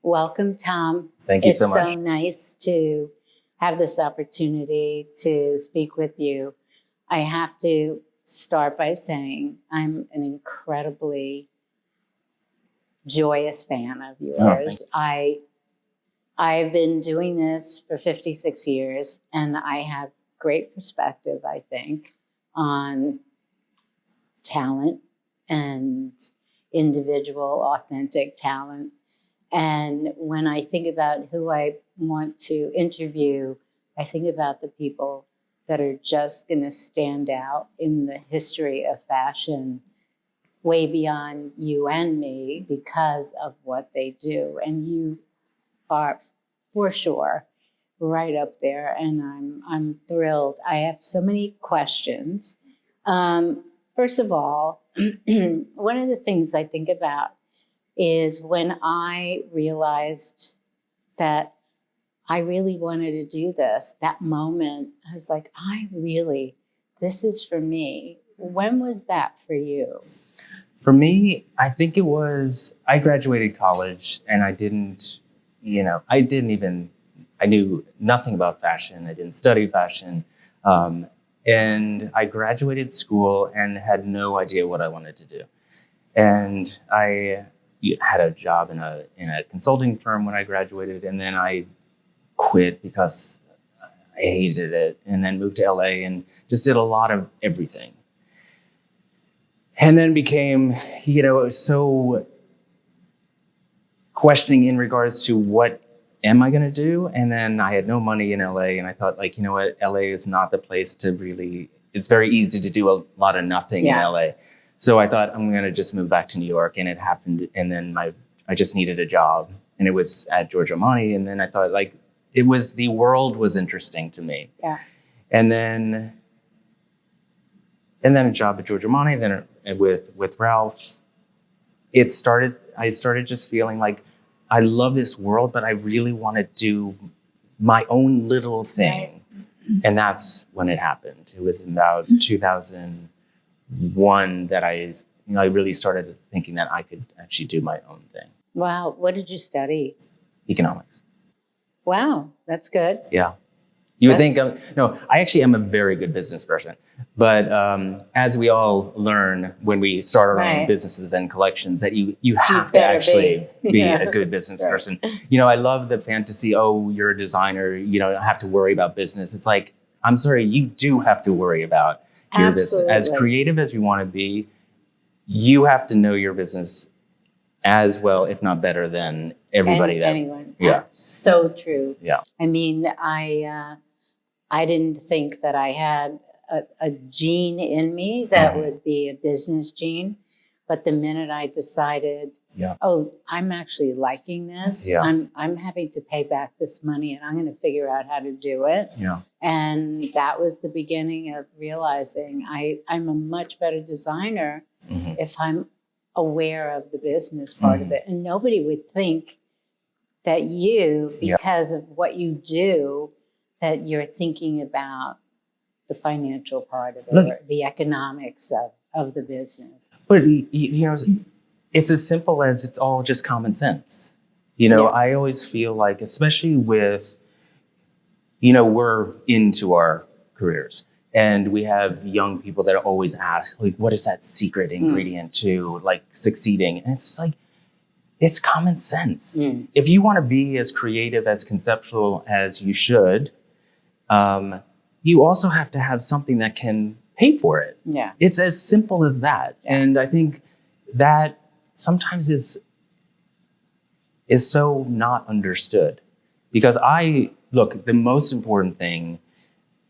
Welcome, Tom. Thank you so It's much. so nice to have this opportunity to speak with you. I have to start by saying I'm an incredibly joyous fan of yours. I've been doing this for 56 years, and I have great perspective, I think, on talent and individual, authentic talent. And when I think about who I want to interview, I think about the people that are just going to stand out in the history of fashion way beyond you and me because of what they do. And you are for sure right up there. And I'm thrilled. I have so many questions. First of all, one of the things I think about is when I realized that I really wanted to do this, that moment, I was like, this is for me. When was that for you? For me, I think it was, I graduated college and I knew nothing about fashion. I didn't study fashion. And I graduated school and had no idea what I wanted to do. And I had a job in a consulting firm when I graduated, and then I quit because I hated it, and then moved to LA and just did a lot of everything. And then became, so questioning in regards to what am I going to do? And then I had no money in LA, and I thought, LA is not the place to really, it's very easy to do a lot of nothing in LA. So I thought I'm going to just move back to New York, and it happened. And then I just needed a job, and it was at Giorgio Armani. And then I thought the world was interesting to me. Yeah. And then a job at Giorgio Armani, then with Ralph. I started just feeling like I love this world, but I really want to do my own little thing. Right. And that's when it happened. It was about 2001 that I really started thinking that I could actually do my own thing. Wow. What did you study? Economics. Wow. That's good. Yeah. You would think, I actually am a very good business person. But as we all learn when we start our own businesses and collections, that you have to actually be a good business person. I love the fantasy, you're a designer, you don't have to worry about business. It's like, I'm sorry, you do have to worry about your business. As creative as you want to be, you have to know your business as well, if not better than everybody. Anyone. Yeah. So true. Yeah. I mean, I didn't think that I had a gene in me that would be a business gene. But the minute I decided, I'm actually liking this, I'm having to pay back this money, and I'm going to figure out how to do it. Yeah. And that was the beginning of realizing I'm a much better designer if I'm aware of the business part of it. And nobody would think that because of what you do, that you're thinking about the financial part of it, or the economics of the business. But, it's as simple as it's all just common sense. I always feel like, especially with, we're into our careers, and we have young people that always ask, what is that secret ingredient to succeeding? And it's just like, it's common sense. If you want to be as creative, as conceptual as you should, you also have to have something that can pay for it. Yeah. It's as simple as that. Yeah. And I think that sometimes is so not understood, because the most important thing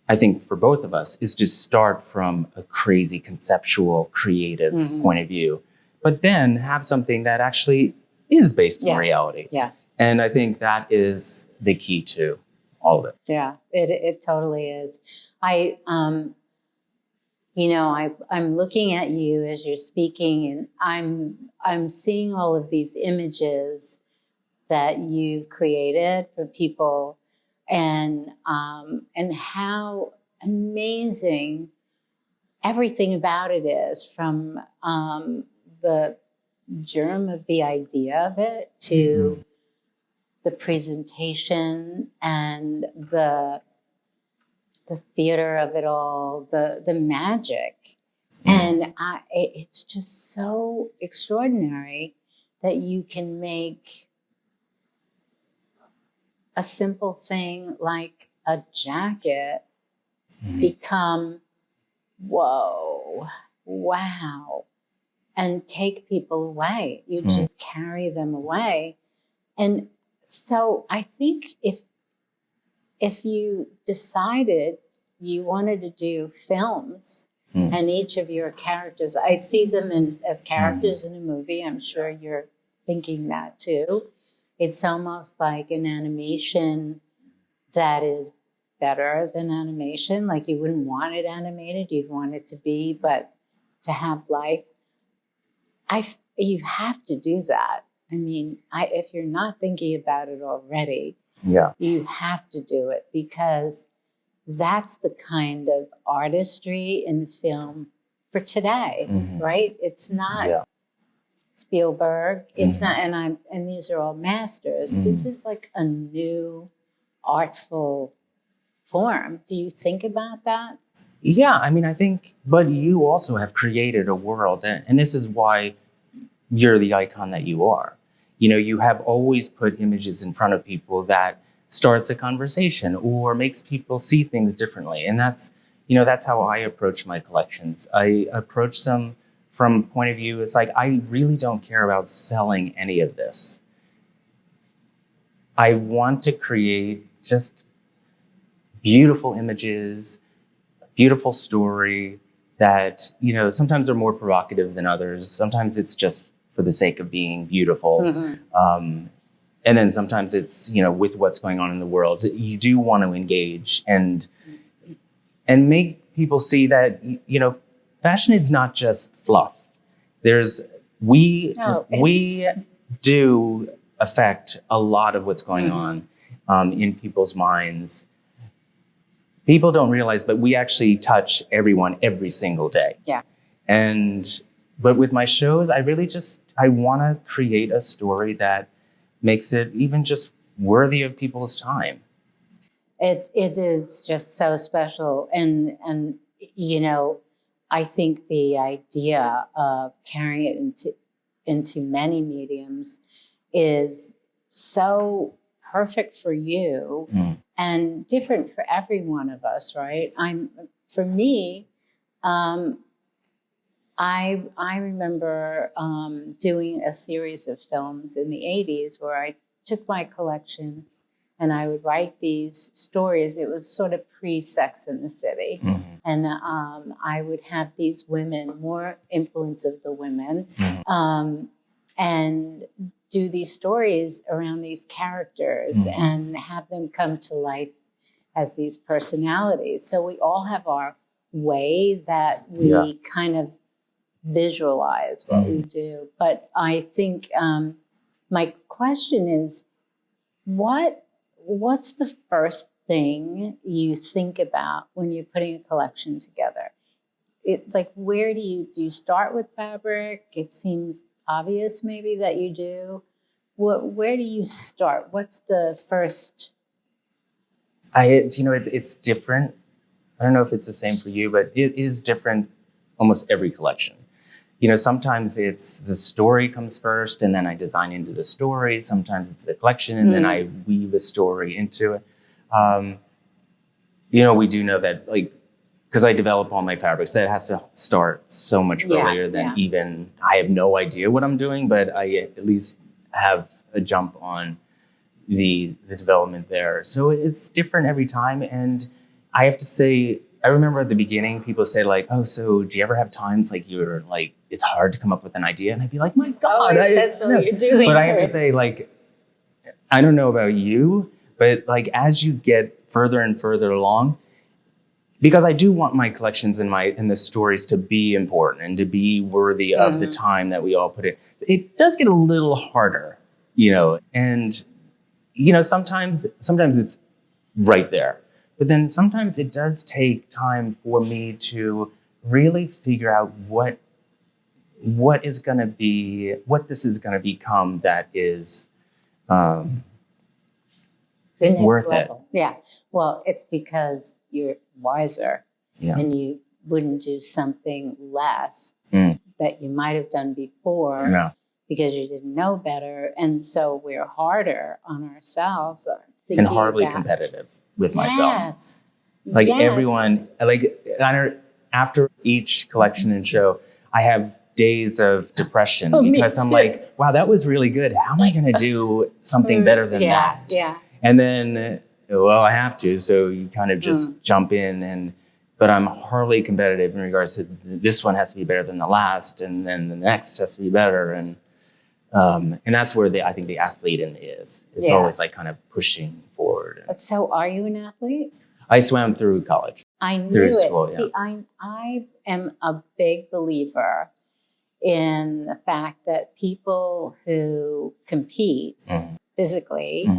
I think for both of us is to start from a crazy conceptual, creative point of view, but then have something that actually is based in reality. Yeah. And I think that is the key to all of it. Yeah, it totally is. I'm looking at you as you're speaking, and I'm seeing all of these images that you've created for people, and how amazing everything about it is, from the germ of the idea of it to the presentation and the theater of it all, the magic. And it's just so extraordinary that you can make a simple thing like a jacket become, whoa, wow, and take people away. You just carry them away. And so I think if you decided you wanted to do films and each of your characters, I see them as characters in a movie. I'm sure you're thinking that too. It's almost like an animation that is better than animation. Like you wouldn't want it animated, you'd want it to be, but to have life. You have to do that. I mean, if you're not thinking about it already, you have to do it, because that's the kind of artistry in film for today, right? It's not Spielberg. It's not, and these are all masters. This is like a new artful form. Do you think about that? Yeah, I mean, I think, but you also have created a world, and this is why you're the icon that you are. You know, you have always put images in front of people that starts a conversation or makes people see things differently. And that's how I approach my collections. I approach them from point of view, it's like, I really don't care about selling any of this. I want to create just beautiful images, beautiful story that, sometimes are more provocative than others. Sometimes it's just for the sake of being beautiful. And then sometimes it's, with what's going on in the world, you do want to engage and make people see that, fashion is not just fluff. We do affect a lot of what's going on in people's minds. People don't realize, but we actually touch everyone every single day. Yeah. But with my shows, I want to create a story that makes it even just worthy of people's time. It is just so special. And I think the idea of carrying it into many mediums is so perfect for you and different for every one of us, right? For me, I remember doing a series of films in the 80s where I took my collection and I would write these stories. It was sort of pre-Sex in the City. And I would have these women, more influence of the women, and do these stories around these characters and have them come to life as these personalities. So we all have our way that we kind of visualize what we do. But I think my question is, what's the first thing you think about when you're putting a collection together? Where do you start with fabric? It seems obvious maybe that you do. Where do you start? What's the first? It's different. I don't know if it's the same for you, but it is different almost every collection. Sometimes it's the story comes first and then I design into the story. Sometimes it's the collection and then I weave a story into it. We do know that, because I develop all my fabrics, that it has to start so much earlier than even I have no idea what I'm doing, but I at least have a jump on the development there. So it's different every time. And I have to say, I remember at the beginning, people say oh, so do you ever have times you're it's hard to come up with an idea? And I'd be like, my God. That's what you're doing. But I have to say, I don't know about you, but as you get further and further along, because I do want my collections and the stories to be important and to be worthy of the time that we all put in. It does get a little harder, and, sometimes it's right there. But then sometimes it does take time for me to really figure out what this is going to become that is The next worth level. Yeah. Well, it's because you're wiser and you wouldn't do something less that you might have done before because you didn't know better. And so we're harder on ourselves. And horribly competitive with myself. Yes. Like everyone, after each collection and show, I have days of depression because I'm like, wow, that was really good. How am I going to do something better than that? Yeah. And then, well, I have to. So you kind of just jump in but I'm horribly competitive in regards to this one has to be better than the last. And then the next has to be better. And that's where I think the athlete in me is. It's always like kind of pushing forward. So are you an athlete? I swam through college. I knew through it. School, See, I am a big believer in the fact that people who compete physically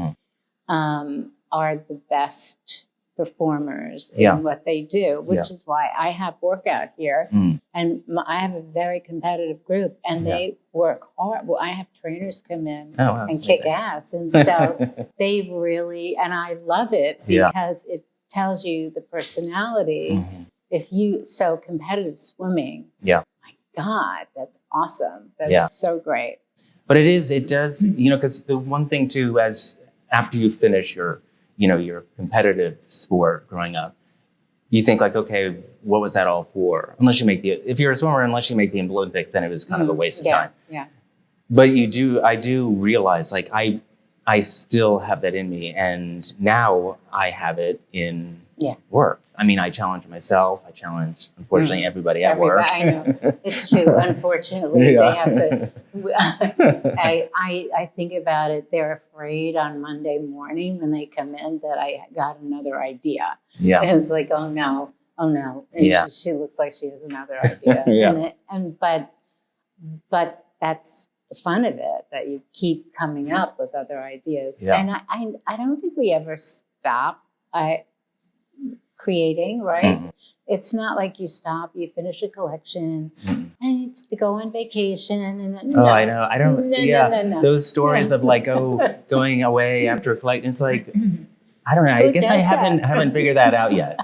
are the best performers in what they do, which is why I have workout here. And I have a very competitive group and they work hard. Well, I have trainers come in and kick ass. And so they really, and I love it because it tells you the personality. If you, so competitive swimming, my God, that's awesome. That's so great. But it does, because the one thing too, after you finish your competitive sport growing up, you think like, okay, what was that all for? If you're a swimmer, unless you make the Olympics, then it was kind of a waste of time. Yeah. But I do realize like I still have that in me. And now I have it in work. I mean, I challenge myself. I challenge, unfortunately, everybody at work. I know. It's true. Unfortunately, they have to. I think about it. They're afraid on Monday morning when they come in that I got another idea. Yeah. And it's like, oh no. And she looks like she has another idea. But that's the fun of it, that you keep coming up with other ideas. Yeah. And I don't think we ever stop creating, right? It's not like you stop, you finish a collection, and it's to go on vacation, and then I know. I don't. No. Those stories of like going away after a collection. It's like I don't know. I guess I haven't figured that out yet.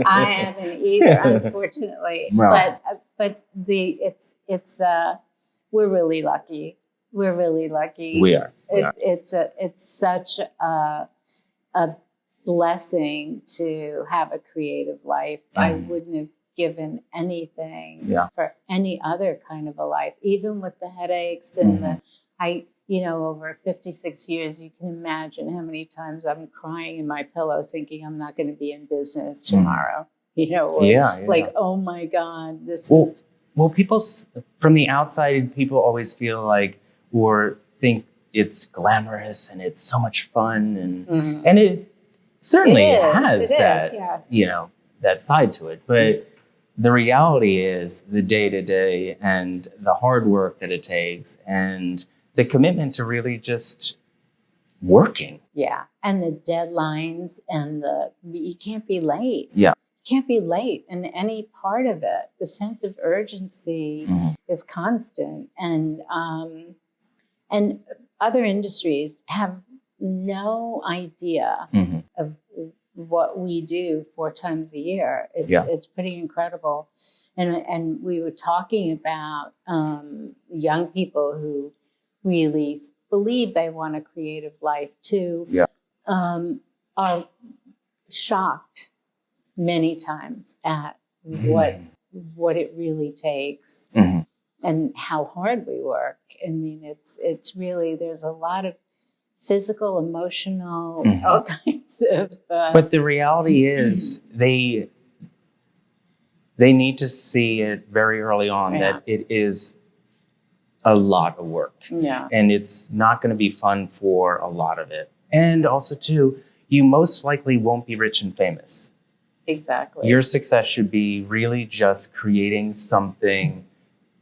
I haven't either, unfortunately. No. But we're really lucky. We're really lucky. We are. It's such a blessing to have a creative life. I wouldn't have given anything for any other kind of a life, even with the headaches and over 56 years, you can imagine how many times I'm crying in my pillow thinking I'm not going to be in business tomorrow, oh my God, this is. Well, people from the outside, people always feel like or think it's glamorous and it's so much fun and it certainly has that side to it. But the reality is the day-to-day and the hard work that it takes and the commitment to really just working. Yeah. And the deadlines and you can't be late. Yeah. You can't be late in any part of it. The sense of urgency is constant. And other industries have no idea of what we do 4 times a year. It's pretty incredible. And we were talking about young people who really believe they want a creative life too, are shocked many times at what it really takes and how hard we work. I mean, it's really, there's a lot of physical, emotional, all kinds of. But the reality is, they need to see it very early on that it is a lot of work. Yeah. And it's not going to be fun for a lot of it. And also, too, you most likely won't be rich and famous. Exactly. Your success should be really just creating something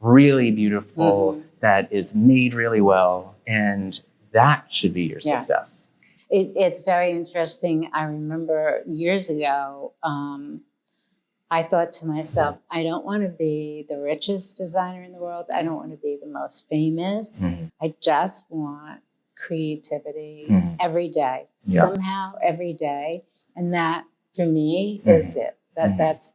really beautiful that is made really well, and that should be your success. It's very interesting. I remember years ago, I thought to myself, I don't want to be the richest designer in the world. I don't want to be the most famous. I just want creativity Mhm. every day, Yeah. somehow every day. And that for me Mhm. is it. That's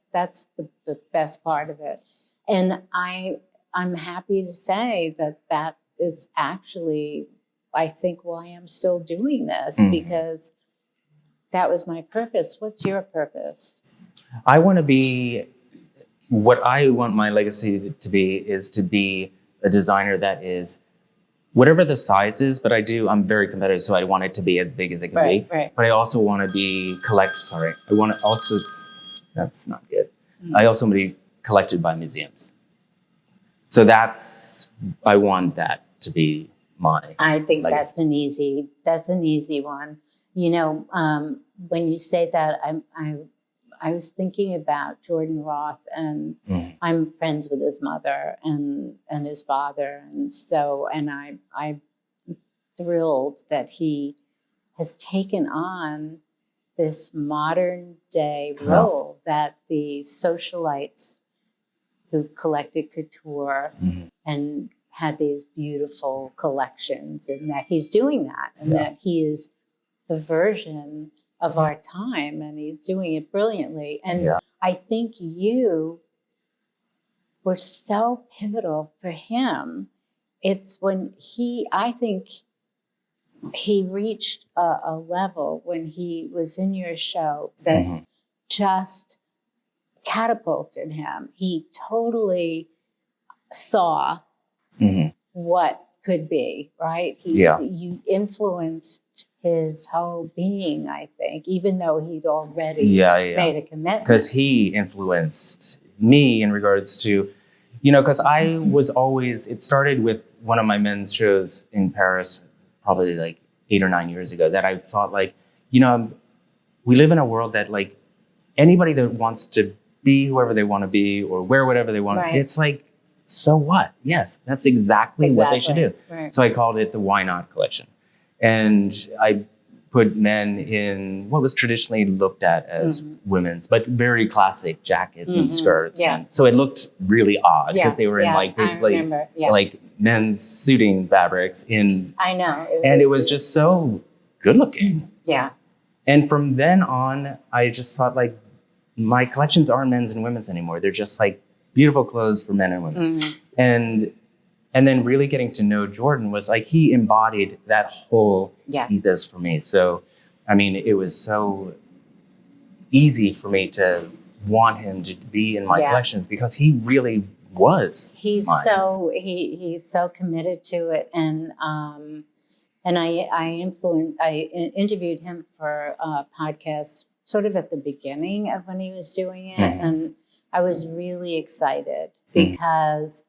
the best part of it. And I'm happy to say that is actually, I think, why I'm still doing this, Mhm. because that was my purpose. What's your purpose? I want to be, what I want my legacy to be is to be a designer that is whatever the size is, but I'm very competitive, so I want it to be as big as it can be. Right. But I also want to be I want to also, that's not good. I also want to be collected by museums. So I want that to be my I think legacy. that's an easy one. You know, when you say that, I was thinking about Jordan Roth, and I'm friends with his mother and his father, and I'm thrilled that he has taken on this modern day role that the socialites who collected couture and had these beautiful collections, and that he's doing that, and that he is the version of our time, and he's doing it brilliantly. And I think you were so pivotal for him. It's when I think he reached a level when he was in your show that just catapulted him. He totally saw what could be, right? You influenced his whole being, I think, even though he'd already made a commitment. Because he influenced me in regards to, because I was always, it started with one of my men's shows in Paris, probably like 8 or 9 years ago, that I thought like, we live in a world that like anybody that wants to be whoever they want to be or wear whatever they want, it's like, so what? Yes, that's exactly what they should do. So I called it the Why Not collection. And I put men in what was traditionally looked at as women's, but very classic jackets and skirts. And so it looked really odd because they were in like basically like men's suiting fabrics I know. It was just so good looking. Yeah. And from then on, I just thought like, my collections aren't men's and women's anymore. They're just like beautiful clothes for men and women. And then really getting to know Jordan was like, he embodied that whole ethos for me. So, I mean, it was so easy for me to want him to be in my collections because he really was. He's so committed to it. And I interviewed him for a podcast sort of at the beginning of when he was doing it. And I was really excited because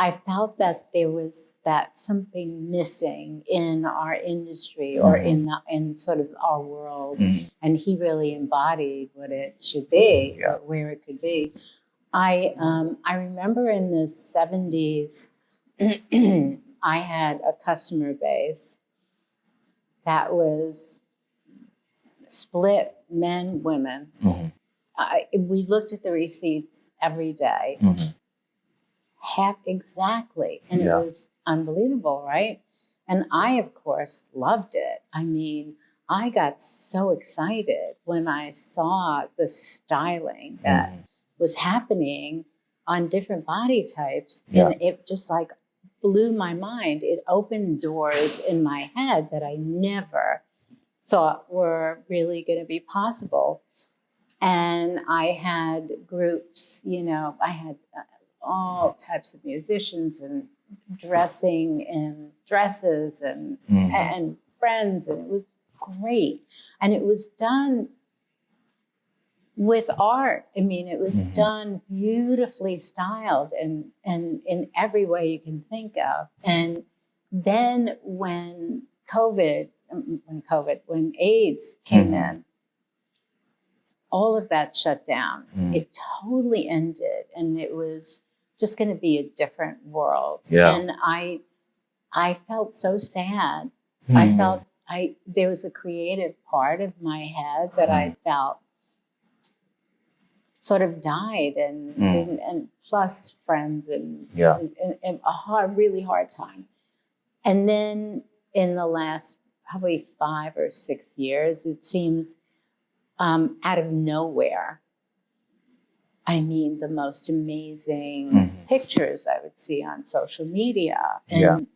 I felt that there was something missing in our industry or in sort of our world. And he really embodied what it should be or where it could be. I remember in the 70s, I had a customer base that was split men, women. We looked at the receipts every day. Half exactly. And it was unbelievable, right? And I, of course, loved it. I mean, I got so excited when I saw the styling that was happening on different body types. And it just like blew my mind. It opened doors in my head that I never thought were really going to be possible. And I had groups, I had all types of musicians and dressing in dresses and friends, and it was great. And it was done with art. I mean, it was done beautifully styled and in every way you can think of. And then when AIDS came in, all of that shut down. It totally ended, and it was just going to be a different world. And I felt so sad. I felt there was a creative part of my head that I felt sort of died and didn't, and plus friends and a really hard time. And then in the last probably 5 or 6 years, it seems out of nowhere. I mean, the most amazing pictures I would see on social media, and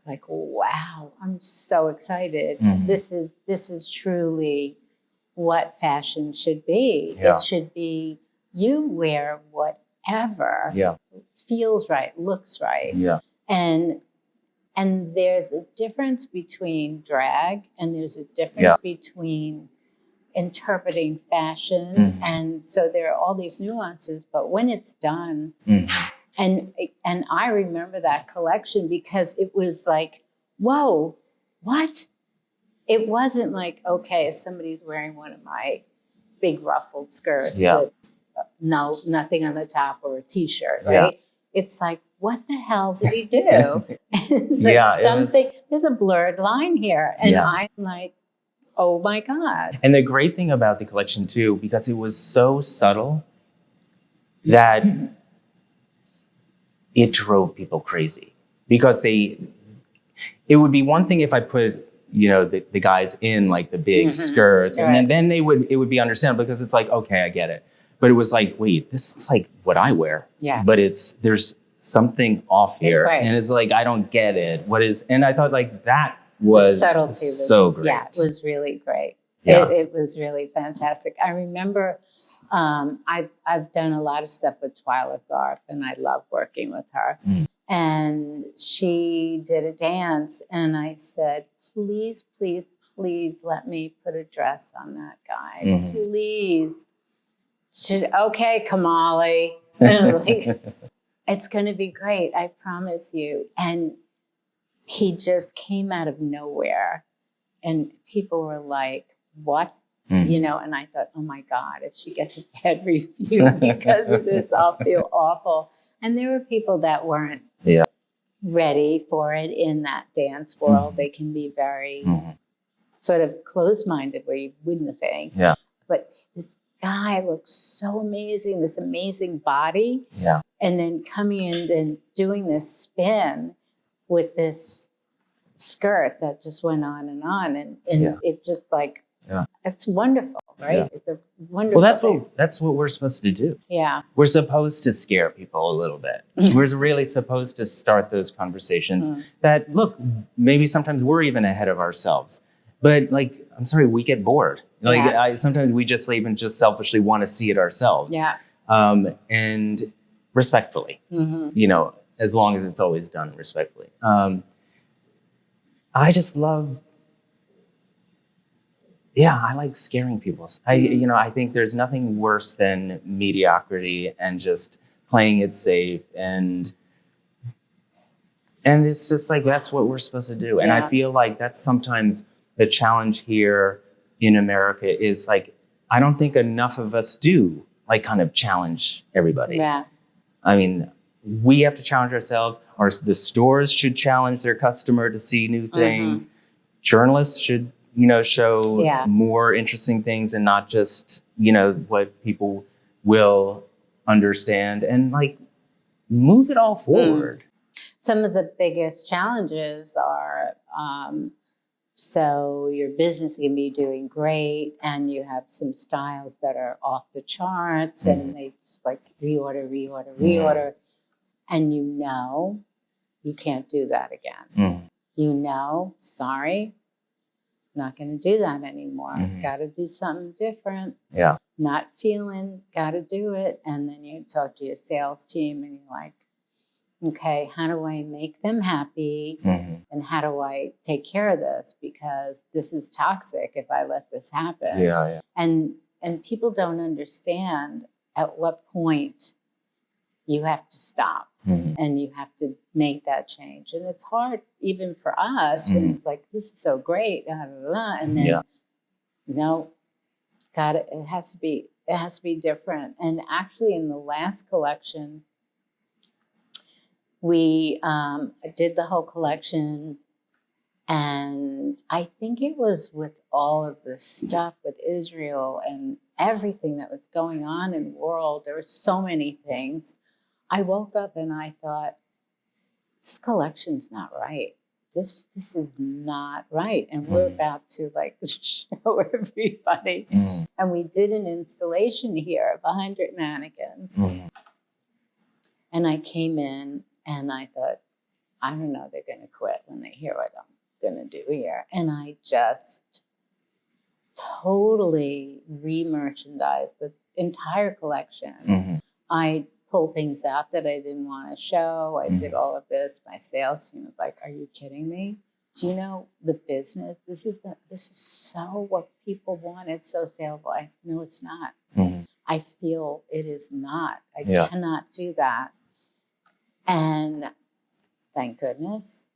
like, wow, I'm so excited. This is truly what fashion should be. Yeah. It should be you wear whatever feels right, looks right. Yeah. And there's a difference between drag and there's a difference between interpreting fashion. And so there are all these nuances, but when it's done, and I remember that collection because it was like, whoa, what? It wasn't like, okay, somebody's wearing one of my big ruffled skirts with nothing on the top or a t-shirt, right? It's like, what the hell did he do? There's a blurred line here. And I'm like, oh my God. And the great thing about the collection too, because it was so subtle that it drove people crazy. Because it would be one thing if I put, the guys in like the big skirts, and then it would be understandable because it's like, okay, I get it. But it was like, wait, this is like what I wear. Yeah. But there's something off here. Right. And it's like, I don't get it. And I thought like that was so great. Yeah, it was really great. Yeah. It was really fantastic. I remember I've done a lot of stuff with Twyla Tharp, and I love working with her. And she did a dance, and I said, please, please, please let me put a dress on that guy. Please. She said, okay, Kamali. And I was like, it's going to be great. I promise you. And he just came out of nowhere, and people were like, what? And I thought, oh my God, if she gets a bad review because of this, I'll feel awful. And there were people that weren't ready for it in that dance world. They can be very sort of closed-minded, where you wouldn't think. Yeah. But this guy looked so amazing, this amazing body. Yeah. And then coming in and doing this spin with this skirt that just went on. And it just like, it's wonderful, right? Yeah. It's a wonderful Well, that's what we're supposed to do. Yeah. We're supposed to scare people a little bit. We're really supposed to start those conversations that, look, maybe sometimes we're even ahead of ourselves. But like, I'm sorry, we get bored. Like sometimes we just even just selfishly want to see it ourselves. Yeah. And respectfully, as long as it's always done respectfully. I just love, I like scaring people. I think there's nothing worse than mediocrity and just playing it safe. And it's just like, that's what we're supposed to do. And I feel like that's sometimes the challenge here in America is like, I don't think enough of us do like kind of challenge everybody. Yeah. I mean, we have to challenge ourselves. The stores should challenge their customer to see new things. Journalists should, show more interesting things and not just, what people will understand, and like move it all forward. Some of the biggest challenges are, so your business can be doing great and you have some styles that are off the charts and they just like reorder. And you can't do that again. Sorry, not going to do that anymore. Got to do something different. Yeah. Not feeling, got to do it. And then you talk to your sales team and you're like, okay, how do I make them happy? And how do I take care of this? Because this is toxic if I let this happen. Yeah. And people don't understand at what point you have to stop and you have to make that change. And it's hard even for us when it's like, this is so great, and then it has to be different. And actually in the last collection, we did the whole collection, and I think it was with all of the stuff with Israel and everything that was going on in the world. There were so many things. I woke up and I thought, this collection's not right. this is not right. And we're about to like show everybody. And we did an installation here of 100 mannequins. And I came in and I thought, I don't know, they're going to quit when they hear what I'm going to do here. And I just totally re-merchandised the entire collection. I pulled things out that I didn't want to show. I did all of this. My sales team was like, "Are you kidding me? Do you know the business? This is so what people want. It's so saleable." I said, "No, it's not. I feel it is not. I cannot do that." And thank goodness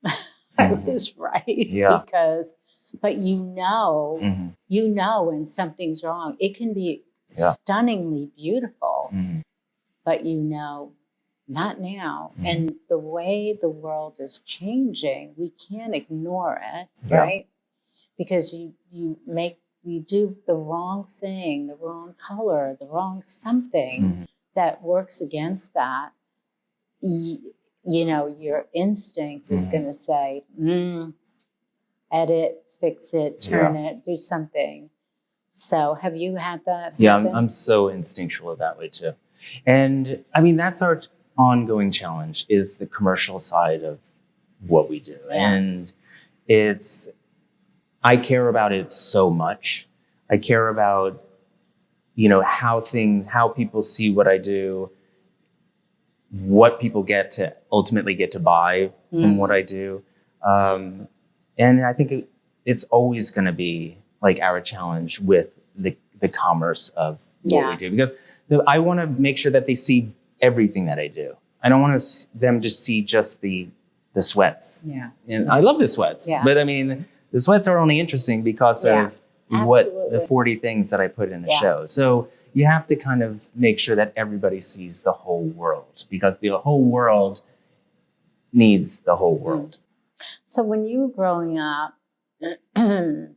I was right because, but you know when something's wrong. It can be stunningly beautiful, but you know, not now. And the way the world is changing, we can't ignore it, right? Because you do the wrong thing, the wrong color, the wrong something that works against that. You know, your instinct is going to say, edit, fix it, turn it, do something. So have you had that happen? I'm so instinctual that way too. And I mean, that's our ongoing challenge, is the commercial side of what we do. And I care about it so much. I care about, you know, how people see what I do, what people ultimately get to buy from what I do. And I think it's always going to be like our challenge with the commerce of what we do, because I want to make sure that they see everything that I do. I don't want them to see just the sweats. And I love the sweats, but I mean, the sweats are only interesting because of what the 40 things that I put in the show. So you have to kind of make sure that everybody sees the whole world, because the whole world needs the whole world. So when you were growing up, who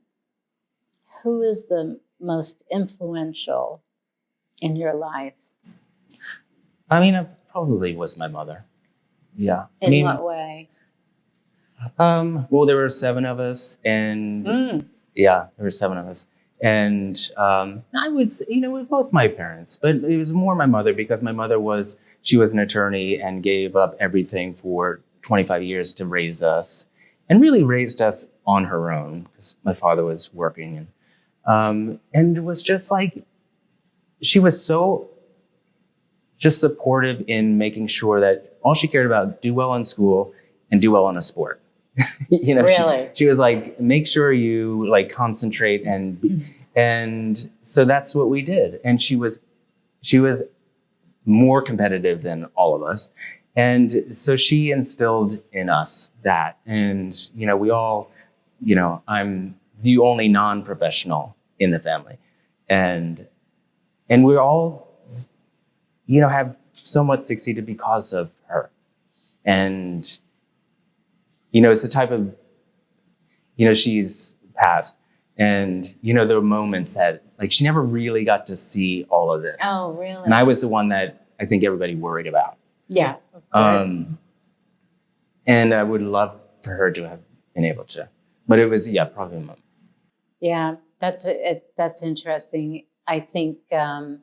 is the most influential in your life? I mean, it probably was my mother. Yeah. In what way? Well, there were 7 of us, and there were 7 of us. And I would say, you know, with both my parents, but it was more my mother, because my mother she was an attorney and gave up everything for 25 years to raise us, and really raised us on her own, because my father was working. And it was just like, she was so just supportive in making sure that all she cared about, do well in school and do well in a sport. You know, really? She was like, make sure you like concentrate, and so that's what we did. And she was more competitive than all of us. And so she instilled in us that. And, you know, we all, you know, I'm the only non-professional in the family. And we're all, you know, have somewhat succeeded because of her. And, you know, it's the type of, you know, she's passed. And, you know, there were moments that, like, she never really got to see all of this. Oh, really? And I was the one that I think everybody worried about. Yeah, of course. And I would love for her to have been able to. But it was, probably Mom. Yeah, that's interesting. I think the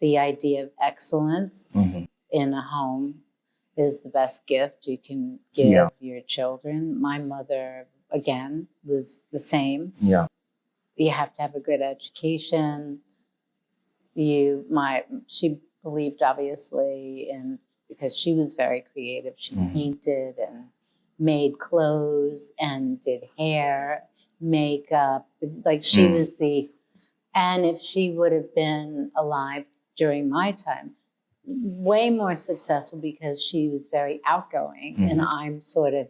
idea of excellence in a home is the best gift you can give your children. My mother, again, was the same. Yeah. You have to have a good education. She believed, obviously, because she was very creative. She painted and made clothes and did hair, makeup. Like she was and if she would have been alive during my time, way more successful, because she was very outgoing, and I'm sort of,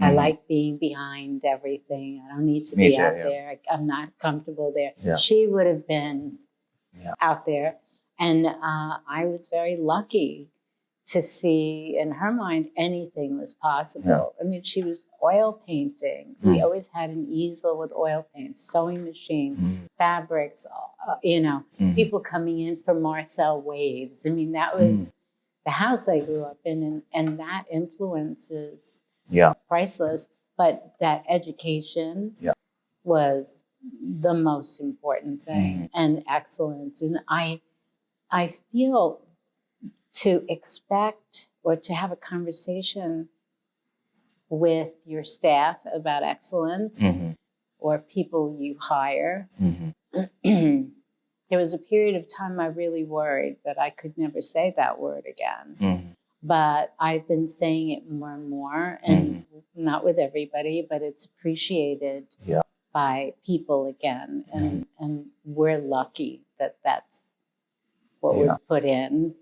I like being behind everything. I don't need to be out there. I'm not comfortable there. Yeah. She would have been out there. And I was very lucky to see, in her mind, anything was possible. I mean, she was oil painting. We always had an easel with oil paint, sewing machine, fabrics, you know, people coming in for Marcel waves. I mean, that was the house I grew up in, and that influences Yeah. priceless. But that education was the most important thing, and excellence. And I feel to expect or to have a conversation with your staff about excellence or people you hire. There was a period of time I really worried that I could never say that word again. But I've been saying it more and more, and not with everybody, but it's appreciated by people again. And we're lucky that that's what was put in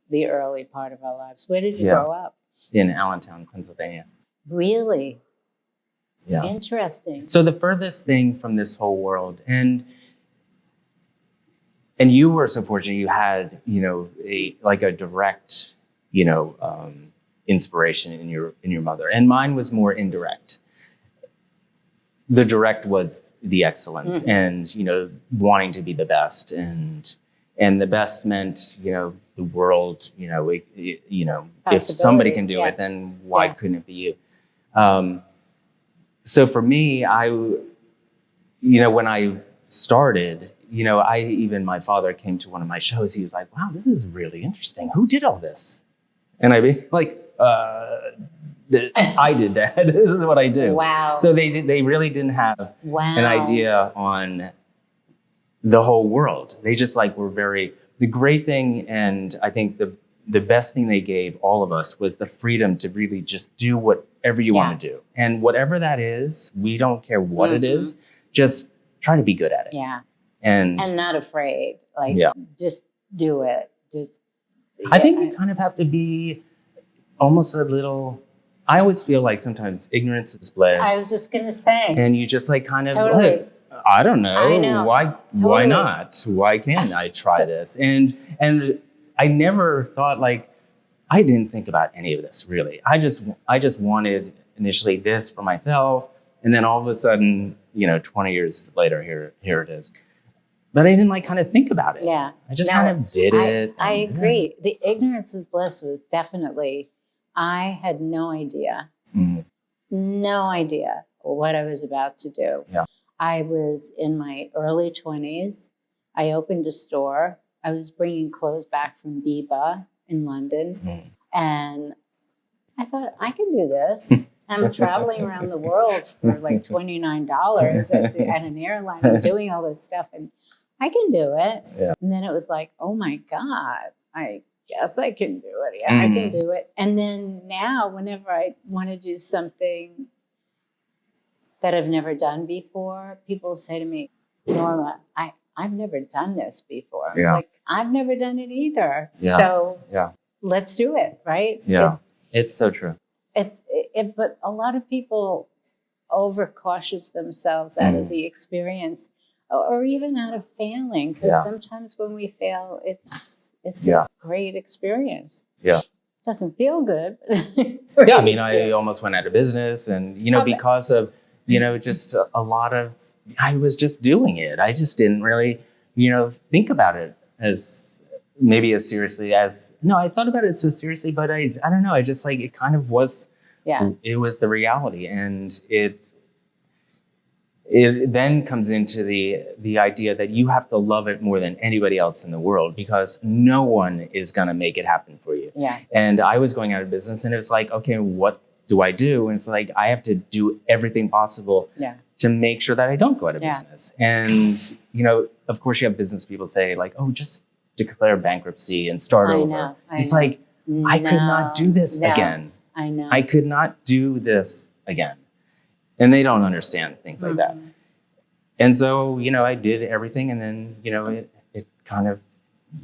the early part of our lives. Where did you grow up? In Allentown, Pennsylvania. Really? Yeah. Interesting. So the furthest thing from this whole world, and you were so fortunate you had, a direct, inspiration in your mother, and mine was more indirect. The direct was the excellence and, wanting to be the best, and the best meant, the world, if somebody can do it, then why couldn't it be you? So for me, when I started, my father came to one of my shows. He was like, wow, this is really interesting. Who did all this? And I'd be like, I did, Dad. This is what I do. Wow. So they really didn't have an idea on the whole world. They just were the great thing. And I think the best thing they gave all of us was the freedom to really just do whatever you want to do. And whatever that is, we don't care what it is, just try to be good at it. Yeah. And not afraid. Just do it. I think you kind of have to be almost a little, I always feel like sometimes ignorance is bliss. I was just going to say. And you just kind of, totally. I don't know. I know. Why not? Why can't I try this? And I never thought I didn't think about any of this really. I just wanted initially this for myself. And then all of a sudden, 20 years later, here it is. But I didn't kind of think about it. Yeah. I just kind of did it. I agree. The ignorance is bliss was definitely, I had no idea what I was about to do. Yeah. I was in my early 20s. I opened a store. I was bringing clothes back from Biba in London. And I thought, I can do this. I'm traveling around the world for $29 at an airline. I'm doing all this stuff, and I can do it. Yeah. And then it was like, oh my God, I guess I can do it. Yeah, I can do it. And then now, whenever I want to do something that I've never done before, people say to me, Norma, I've never done this before. Yeah. I've never done it either. Yeah. So yeah. Let's do it, right? Yeah. It's so true. But a lot of people overcautious themselves out of the experience, or even out of failing, because sometimes when we fail, it's a great experience. Yeah. Doesn't feel good. Yeah, I mean, I almost went out of business, and because of just a lot of, I was just doing it. I just didn't really think about it as maybe as seriously as, no, I thought about it so seriously, but I don't know. I just it kind of was. Yeah, it was the reality, and it then comes into the idea that you have to love it more than anybody else in the world, because no one is going to make it happen for you. Yeah. And I was going out of business, and it was okay, what do I do? And it's I have to do everything possible to make sure that I don't go out of business. And of course, you have business people say oh, just declare bankruptcy and start over. It's I could not do this again. I know. I could not do this again. And they don't understand things like that. And so, I did everything, and then, it kind of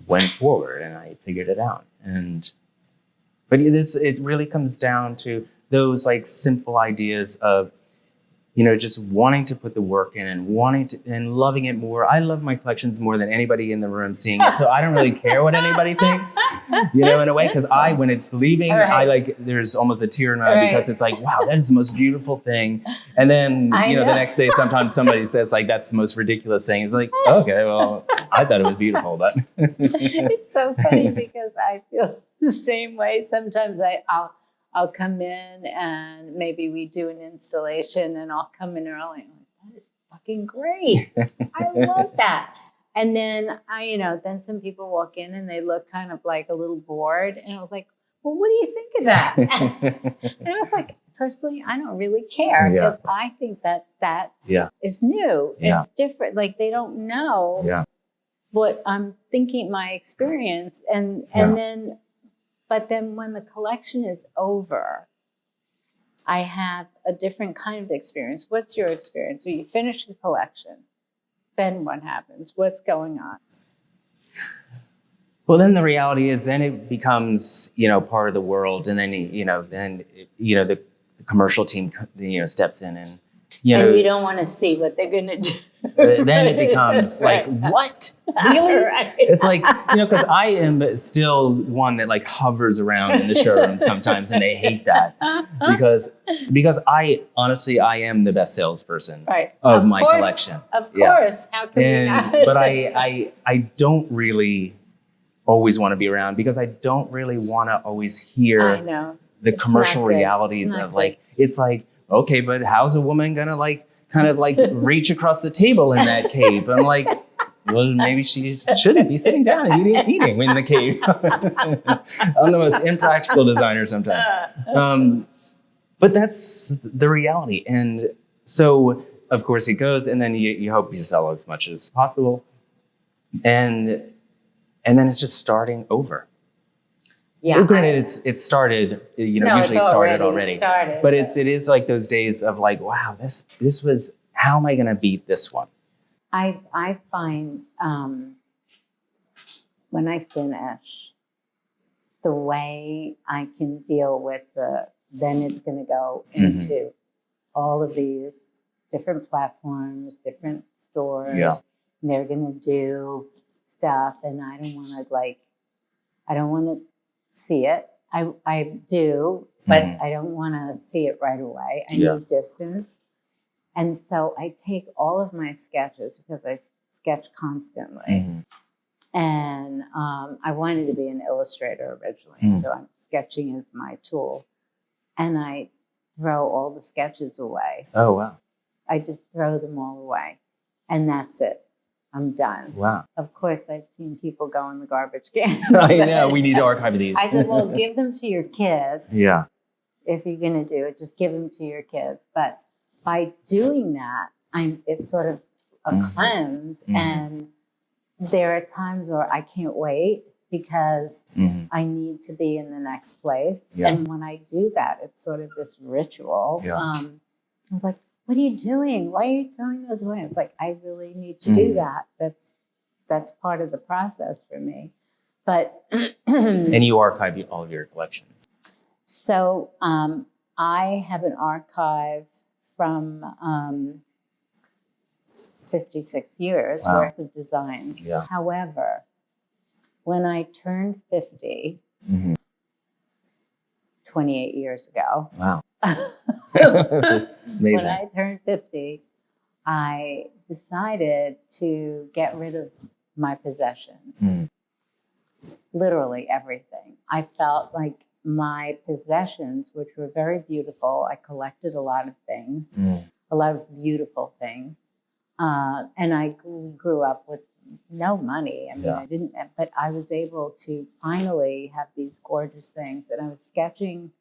went forward, and I figured it out. But it really comes down to those simple ideas of, just wanting to put the work in and loving it more. I love my collections more than anybody in the room seeing it. So I don't really care what anybody thinks, in a way, because when it's leaving, there's almost a tear in my eye, because it's wow, that is the most beautiful thing. And then, the next day, sometimes somebody says that's the most ridiculous thing. It's okay, well, I thought it was beautiful, but. It's so funny because I feel the same way. Sometimes I'll come in and maybe we do an installation and I'll come in early. I'm like, that is fucking great. I love that. And then then some people walk in and they look kind of like a little bored. And I was like, well, what do you think of that? And I was like, personally, I don't really care because I think that is new. Yeah. It's different. Like they don't know what I'm thinking, my experience. And then, but then when the collection is over, I have a different kind of experience. What's your experience? So you finish the collection. Then what happens? What's going on? Well, then the reality is, then it becomes, part of the world, and then the commercial team, steps in, and and you don't want to see what they're going to do. Then it becomes like, what? Really? Right. It's like, because I am still one that like hovers around in the showroom sometimes, and they hate that because I honestly, I am the best salesperson of my collection. Of course. How can we not? But I don't really always want to be around because I don't really want to always hear the commercial realities of like, it's like, okay, but how's a woman gonna kind of reach across the table in that cape? I'm like, well, maybe she shouldn't be sitting down and eating in the cape. I'm the most impractical designer sometimes. But that's the reality. And so, of course, it goes, and then you hope you sell as much as possible. And then it's just starting over. Yeah. Well, granted, it's started, usually started already. But it is like those days of like, wow, this was, how am I going to beat this one? I find when I finish, the way I can deal with then it's going to go into all of these different platforms, different stores. Yeah. And they're going to do stuff, and I don't want to see it. I do, but I don't want to see it right away. I need distance. And so I take all of my sketches because I sketch constantly. And I wanted to be an illustrator originally. So I'm sketching as my tool. And I throw all the sketches away. Oh, wow. I just throw them all away. And that's it. I'm done. Wow. Of course, I've seen people go in the garbage can. I know. We need to archive these. I said, well, give them to your kids. Yeah. If you're going to do it, just give them to your kids. But by doing that, it's sort of a cleanse. And there are times where I can't wait because I need to be in the next place. Yeah. And when I do that, it's sort of this ritual. Yeah. I was like, what are you doing? Why are you throwing those away? It's like, I really need to do that. That's part of the process for me. But and you archive all of your collections. So I have an archive from 56 years worth of designs. Yeah. However, when I turned 50, 28 years ago. Wow. Amazing. When I turned 50, I decided to get rid of my possessions. Literally everything. I felt like my possessions, which were very beautiful, I collected a lot of things, a lot of beautiful things. And I grew up with no money. I mean, I didn't, but I was able to finally have these gorgeous things. And I was sketching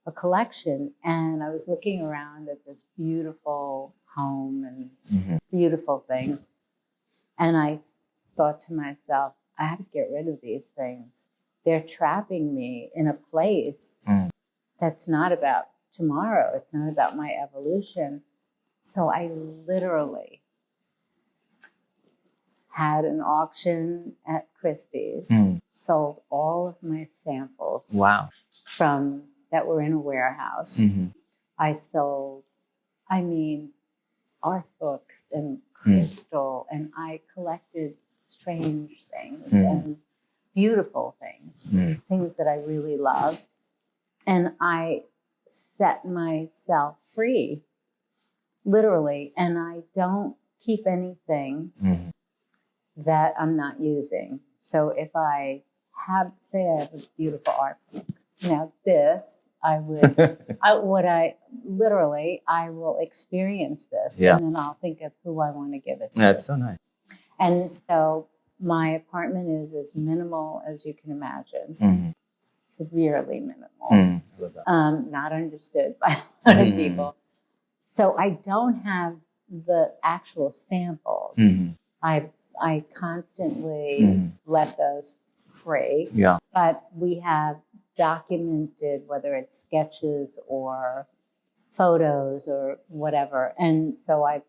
a collection, and I was looking around at this beautiful home and beautiful things. And I thought to myself, I have to get rid of these things. They're trapping me in a place that's not about tomorrow. It's not about my evolution. So I literally had an auction at Christie's, sold all of my samples. Wow. From that were in a warehouse. I sold, art books and crystal, and I collected strange things and beautiful things, things that I really loved. And I set myself free, literally, and I don't keep anything that I'm not using. So if I have, say I have a beautiful art book. Now this, I would, I will experience this, Yeah. and then I'll think of who I want to give it to. That's so nice. And so my apartment is as minimal as you can imagine, severely minimal, I love that. not understood by a lot of people. So I don't have the actual samples. I constantly let those free. Yeah. But we have documented, whether it's sketches or photos or whatever. And so I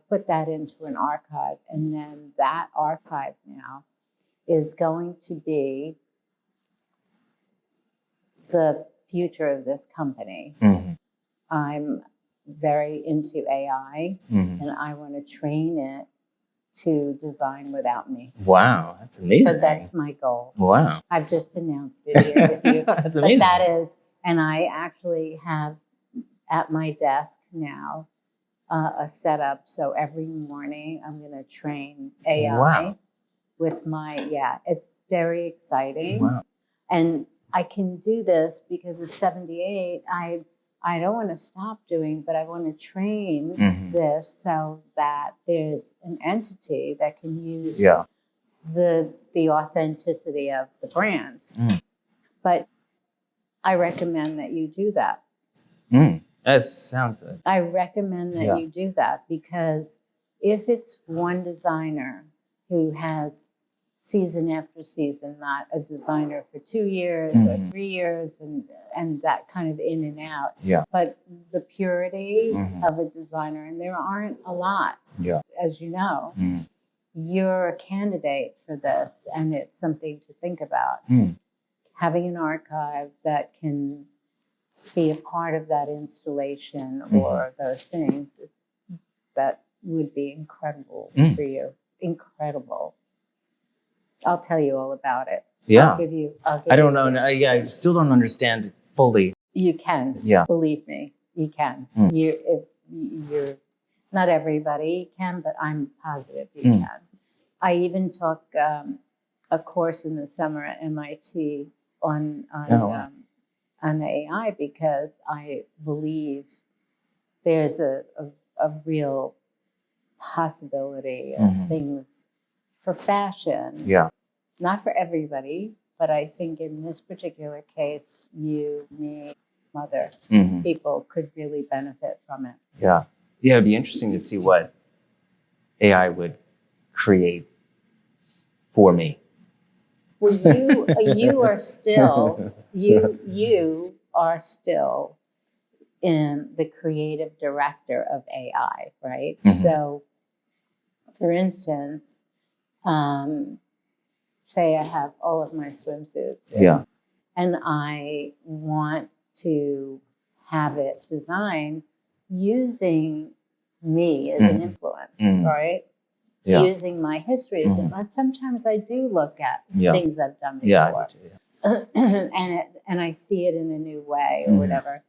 put that into an archive, and then that archive now is going to be the future of this company. I'm very into AI, and I want to train it to design without me. Wow, that's amazing. So that's my goal. Wow. I've just announced it here with you. That's amazing. But that is, and I actually have at my desk now a setup. So every morning I'm going to train AI with my, it's very exciting. Wow. And I can do this because at 78, I don't want to stop doing, but I want to train this so that there's an entity that can use the authenticity of the brand. But I recommend that you do that. That sounds good. I recommend that you do that, because if it's one designer who has season after season, not a designer for 2 years or 3 years and that kind of in and out, but the purity of a designer, and there aren't a lot, as you know, you're a candidate for this, and it's something to think about. Having an archive that can be a part of that installation or those things, that would be incredible for you. Incredible. I'll tell you all about it. Yeah. I'll give you I don't know. I still don't understand it fully. You can. Yeah. Believe me, you can. You're not everybody can, but I'm positive you can. I even took a course in the summer at MIT on AI, because I believe there's a real possibility of things for fashion. Yeah. Not for everybody, but I think in this particular case, you, me, other people could really benefit from it. Yeah. Yeah, it'd be interesting to see what AI would create for me. Well, you are still you are still in the creative director of AI, right? So, for instance, say I have all of my swimsuits, and I want to have it designed using me as an influence, right? Using my history as but sometimes I do look at things I've done before, and I see it in a new way or whatever.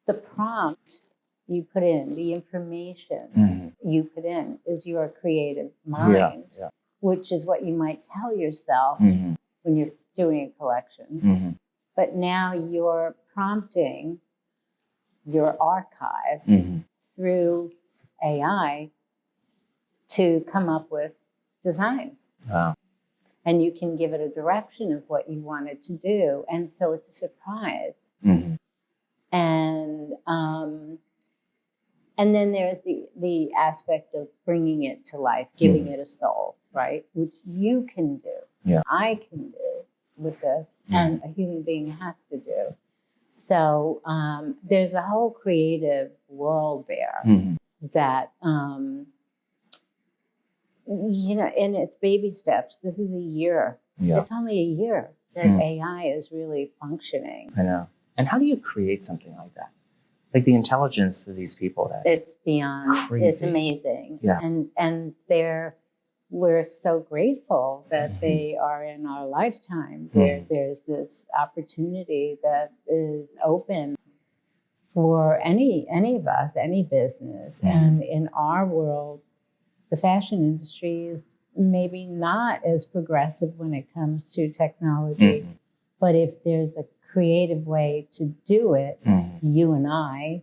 The prompt you put in, the information you put in, is your creative mind, which is what you might tell yourself when you're doing a collection. But now you're prompting your archive through AI to come up with designs. Wow. And you can give it a direction of what you want it to do. And so it's a surprise. And then there's the aspect of bringing it to life, giving it a soul, right? Which you can do. Yeah. I can do with this, and a human being has to do. So there's a whole creative world there that, and it's baby steps. This is a year. Yeah. It's only a year that AI is really functioning. I know. And how do you create something like that? Like the intelligence of these people. It's beyond. Crazy. It's amazing. Yeah. And we're so grateful that they are in our lifetime. There's this opportunity that is open for any of us, any business. And in our world, the fashion industry is maybe not as progressive when it comes to technology. But if there's a creative way to do it, you and I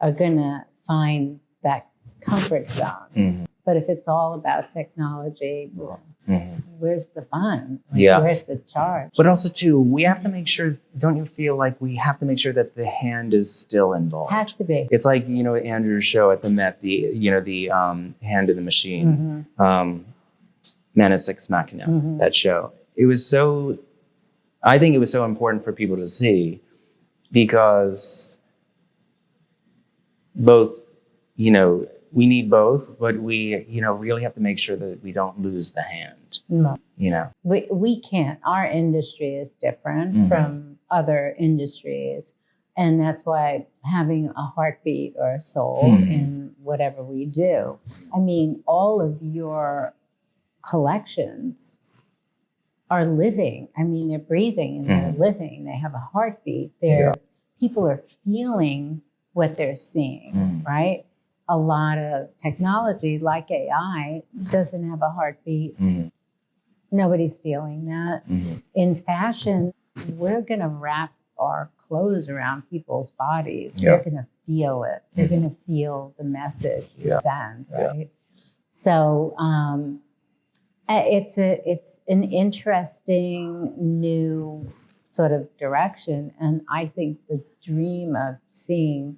are going to find that comfort zone. But if it's all about technology, well, where's the fun? Where's the charge? But also, too, we have to make sure, don't you feel like we have to make sure that the hand is still involved? Has to be. It's like, Andrew's show at the Met, the Hand in the Machine, Manus Ex Machina, that show. It was so, I think it was so important for people to see because both, we need both, but we, really have to make sure that we don't lose the hand. No. We can't. Our industry is different from other industries. And that's why having a heartbeat or a soul in whatever we do. I mean, all of your collections are living. I mean, they're breathing and they're living. They have a heartbeat. People are feeling what they're seeing, right? A lot of technology like AI doesn't have a heartbeat. Nobody's feeling that. In fashion, we're going to wrap our clothes around people's bodies. They're going to feel it. They're going to feel the message you send, right? So it's an interesting new sort of direction. And I think the dream of seeing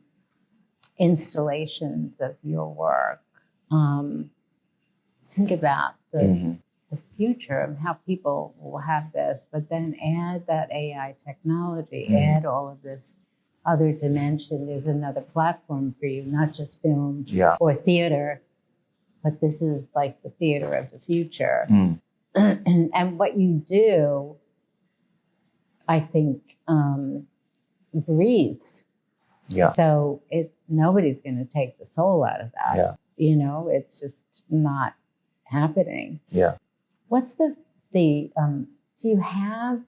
installations of your work, think about the future of how people will have this, but then add that AI technology, add all of this other dimension. There's another platform for you, not just film or theater, but this is like the theater of the future. And what you do, I think, breathes. So nobody's going to take the soul out of that. It's just not happening. What's do you have,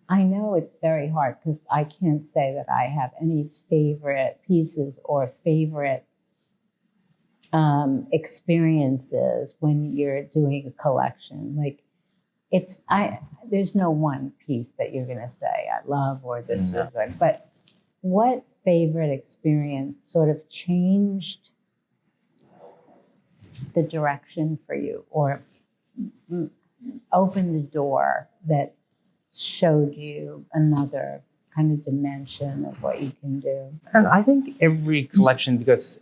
I know it's very hard because I can't say that I have any favorite pieces or favorite experiences when you're doing a collection. Like there's no one piece that you're going to say I love or this was good, but what favorite experience sort of changed the direction for you or opened the door that showed you another kind of dimension of what you can do? And I think every collection, because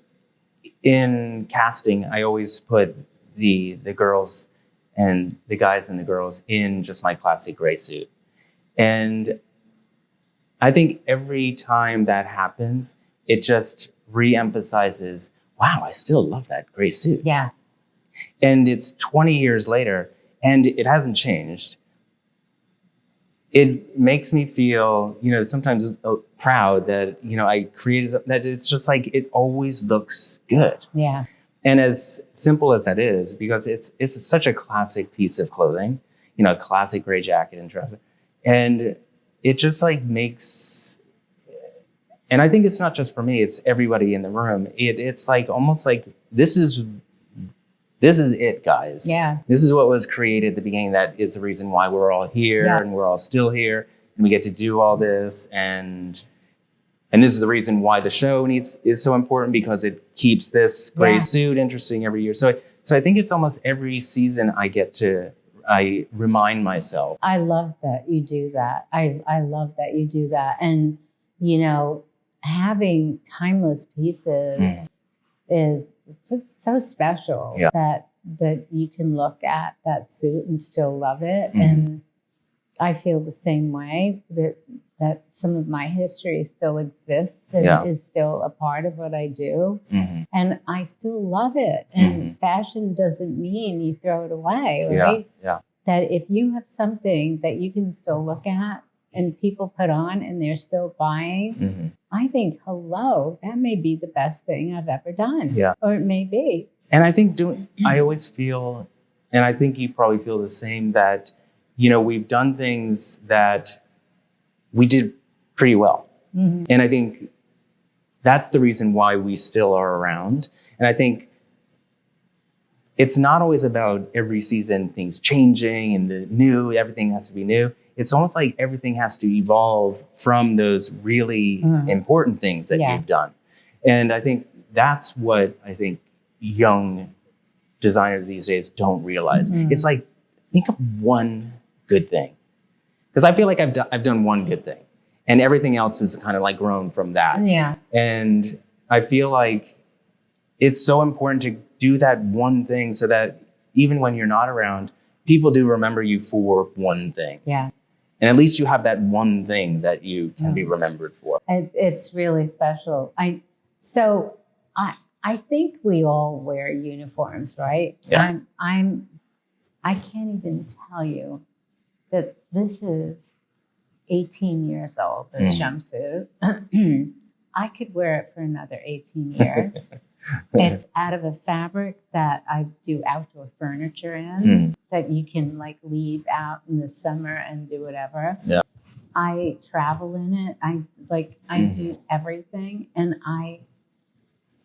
in casting, I always put the girls and the guys and the girls in just my classic gray suit. And I think every time that happens, it just re-emphasizes, wow, I still love that gray suit. Yeah. And it's 20 years later, and it hasn't changed. It makes me feel, sometimes proud that, I created something that it's just like, it always looks good. Yeah. And as simple as that is, because it's such a classic piece of clothing, a classic gray jacket and trouser. And it just like makes, and I think it's not just for me, it's everybody in the room. It's like, almost like, this is it, guys. Yeah. This is what was created at the beginning. That is the reason why we're all here and we're all still here and we get to do all this. And this is the reason why the show is so important, because it keeps this gray suit interesting every year. So I think it's almost every season I remind myself. I love that you do that. I love that you do that. And, having timeless pieces is it's so special that you can look at that suit and still love it. And I feel the same way, that some of my history still exists and is still a part of what I do. And I still love it. And fashion doesn't mean you throw it away, right? That if you have something that you can still look at and people put on and they're still buying, I think, hello, that may be the best thing I've ever done. Or it may be. And I think I always feel, and I think you probably feel the same, that, we've done things that we did pretty well. And I think that's the reason why we still are around. And I think it's not always about every season things changing and everything has to be new. it's almost like everything has to evolve from those really important things that you've done. And I think that's what I think young designers these days don't realize. It's like, think of one good thing. Because I feel like I've done one good thing, and everything else is kind of like grown from that. Yeah. And I feel like it's so important to do that one thing so that even when you're not around, people do remember you for one thing. Yeah. And at least you have that one thing that you can be remembered for. It's really special. I think we all wear uniforms, right? Yeah. I can't even tell you that this is 18 years old, this jumpsuit. I could wear it for another 18 years. It's out of a fabric that I do outdoor furniture in, that you can like leave out in the summer and do whatever. Yeah. I travel in it. I do everything, and I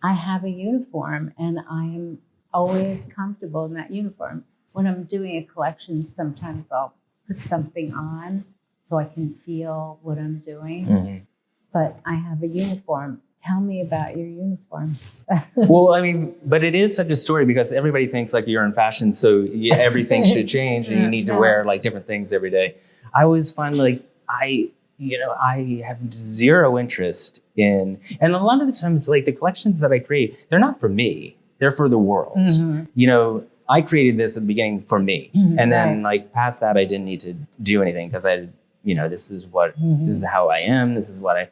have a uniform, and I'm always comfortable in that uniform. When I'm doing a collection, sometimes I'll put something on so I can feel what I'm doing. But I have a uniform. Tell me about your uniform. Well, I mean, but it is such a story because everybody thinks like you're in fashion, so everything should change and you need to wear like different things every day. I always find like I have zero interest in, and a lot of the times like the collections that I create, they're not for me, they're for the world. You know, I created this at the beginning for me. And then like past that, I didn't need to do anything because this is how I am. This is what I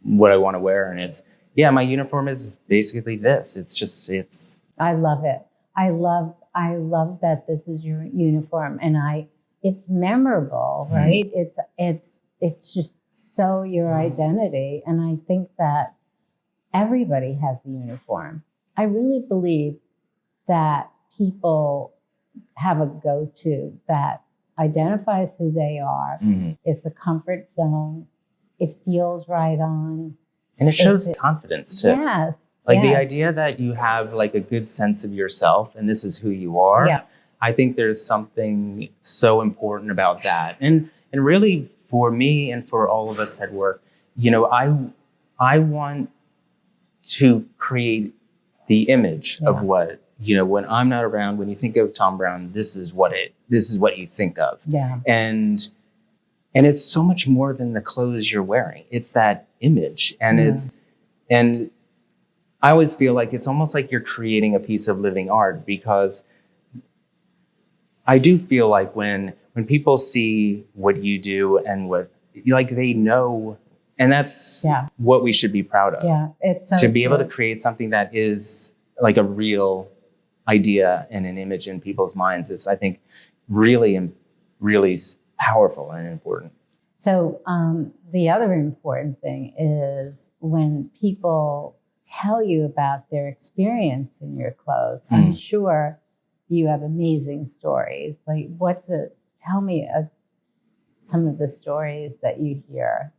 want to wear. And it's, my uniform is basically this. It's. I love it. I love that this is your uniform, and it's memorable, right? It's just so your identity. And I think that everybody has a uniform. I really believe that people have a go-to that identifies who they are. It's a comfort zone. It feels right on. And it shows confidence too. Yes. Like the idea that you have like a good sense of yourself and this is who you are. Yeah. I think there's something so important about that. And really for me and for all of us at work, I want to create the image of what, when I'm not around, when you think of Thom Browne, this is what you think of. Yeah. And it's so much more than the clothes you're wearing. It's that image. And I always feel like it's almost like you're creating a piece of living art, because I do feel like when people see what you do and what they know, and that's what we should be proud of. Yeah, it's so to be able to create something that is like a real idea and an image in people's minds is, I think, really, really powerful and important. So the other important thing is when people tell you about their experience in your clothes. I'm sure you have amazing stories. Like, tell me some of the stories that you hear.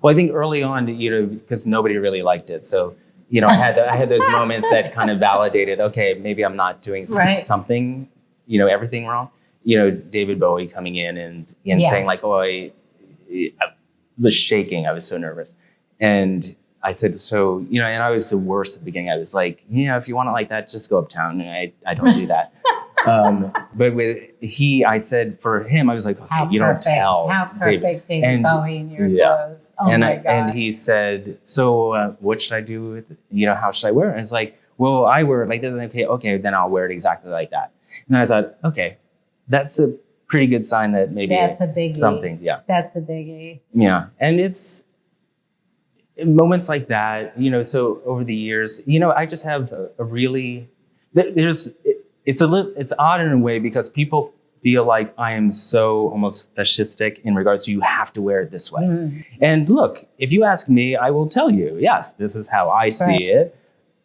Well, I think early on, because nobody really liked it. So, I had those moments that kind of validated, okay, maybe I'm not doing something, everything wrong. David Bowie coming in and saying like, oh, I was shaking. I was so nervous. And I said, so, and I was the worst at the beginning. I was like, if you want it like that, just go uptown. And I don't do that. But I said for him, I was like, okay, you don't tell. How perfect David Bowie in your clothes. Oh my God. And he said, so what should I do with, how should I wear it? And it's like, well, I wear it like this. Okay, then I'll wear it exactly like that. And then I thought, okay, that's a pretty good sign that maybe that's a biggie. Something. Yeah. That's a biggie. Yeah. And it's moments like that, so over the years, I just have a really, it's odd in a way because people feel like I am so almost fascistic in regards to you have to wear it this way. And look, if you ask me, I will tell you, yes, this is how I see it.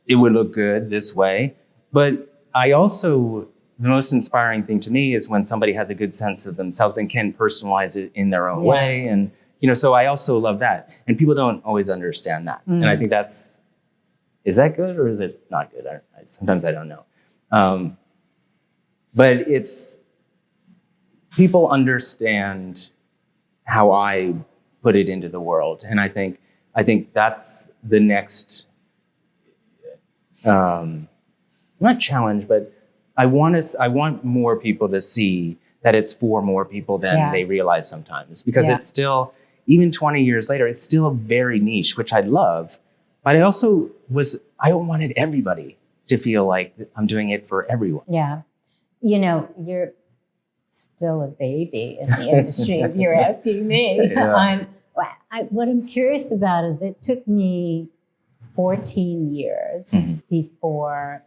It would look good this way. But the most inspiring thing to me is when somebody has a good sense of themselves and can personalize it in their own way. And, so I also love that. And people don't always understand that. And I think is that good or is it not good? Sometimes I don't know. But people understand how I put it into the world. And I think that's the next, not challenge, but I want more people to see that it's for more people than they realize sometimes, because it's still, even 20 years later, it's still very niche, which I love. But I wanted everybody to feel like I'm doing it for everyone. Yeah. You know, you're still a baby in the industry, if you're asking me. Yeah. What I'm curious about is it took me 14 years before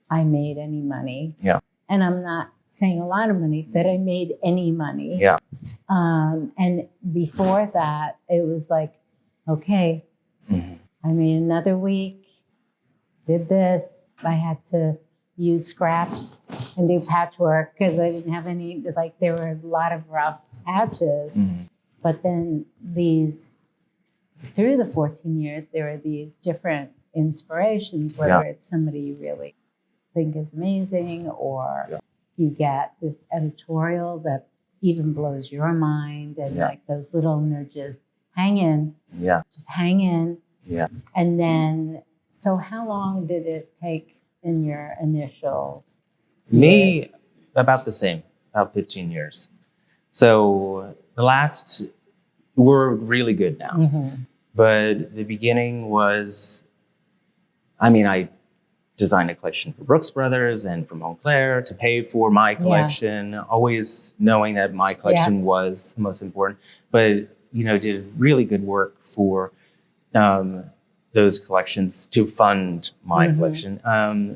I made any money. Yeah. And I'm not saying a lot of money, that I made any money. Yeah. And before that, it was like, okay, I made another week, did this. I had to use scraps and do patchwork because I didn't have any, like there were a lot of rough patches. But then through the 14 years, there were these different inspirations, whether it's somebody you really think is amazing, or you get this editorial that even blows your mind, and like those little nudges, hang in, just hang in. Yeah. And then, so how long did it take in your initial years? Me, about the same, about 15 years. So we're really good now. But the beginning was, I designed a collection for Brooks Brothers and for Montclair to pay for my collection, always knowing that my collection was the most important. But, did really good work for those collections to fund my collection.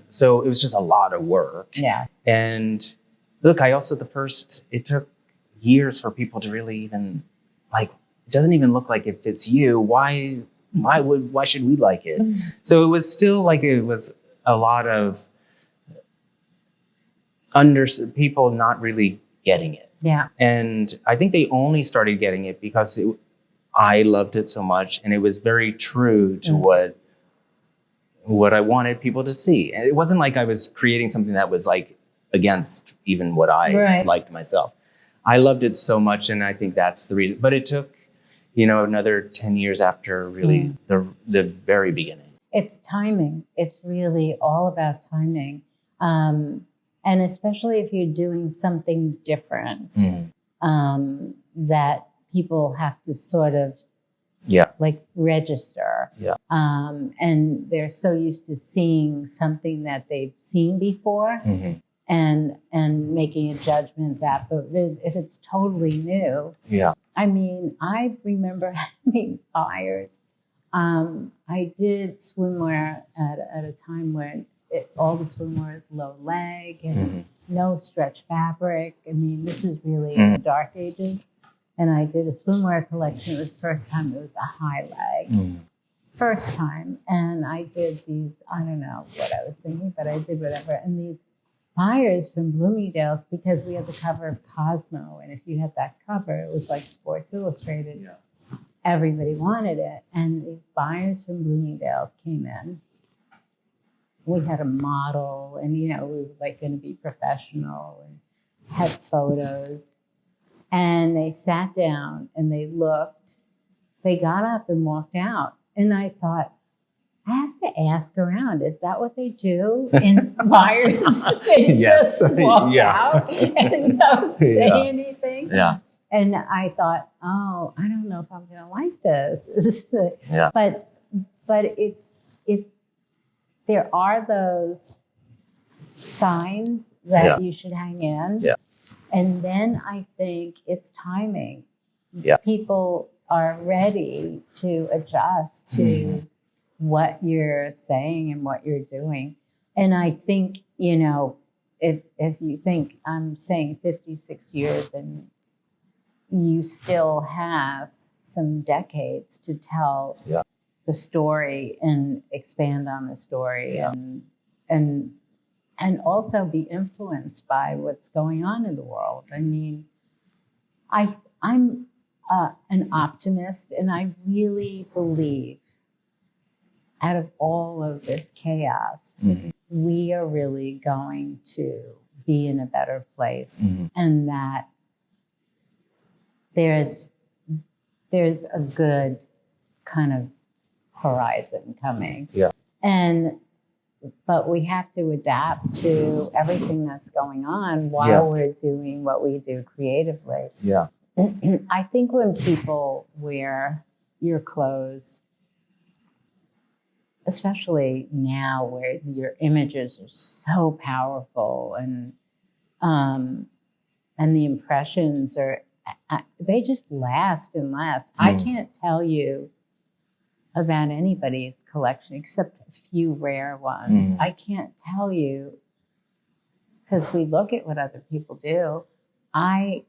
So it was just a lot of work. Yeah. And look, it took years for people to really even, like, it doesn't even look like it fits you. Why should we like it? So it was still like, it was a lot of people not really getting it. Yeah. And I think they only started getting it because I loved it so much, and it was very true to what I wanted people to see. And it wasn't like I was creating something that was like against even what I liked myself. I loved it so much, and I think that's the reason. But it took, another 10 years after really the very beginning. It's timing. It's really all about timing. And especially if you're doing something different, that people have to sort of like register. Yeah. And they're so used to seeing something that they've seen before and making a judgment that, but if it's totally new. Yeah. I remember having buyers. I did swimwear at a time when all the swimwear is low leg and no stretch fabric. This is really the dark ages. And I did a swimwear collection. It was the first time it was a high leg. First time. And I did these, I don't know what I was thinking, but I did whatever. And these buyers from Bloomingdale's, because we had the cover of Cosmo. And if you had that cover, it was like Sports Illustrated. Yeah. Everybody wanted it. And these buyers from Bloomingdale's came in. We had a model, and, we were like going to be professional and had photos. And they sat down and they looked. They got up and walked out. And I thought, I have to ask around, is that what they do in buyers? They just walk out and don't say anything? Yeah. And I thought, oh, I don't know if I'm going to like this. But there are those signs that you should hang in. Yeah. And then I think it's timing. Yeah. People are ready to adjust to what you're saying and what you're doing. And I think, if you think I'm saying 56 years and you still have some decades to tell the story and expand on the story and also be influenced by what's going on in the world. I'm an optimist, and I really believe out of all of this chaos, we are really going to be in a better place, and that there's a good kind of horizon coming. Yeah. But we have to adapt to everything that's going on while we're doing what we do creatively. Yeah. I think when people wear your clothes, especially now where your images are so powerful and the impressions are, they just last and last. I can't tell you about anybody's collection except a few rare ones. I can't tell you, because we look at what other people do. I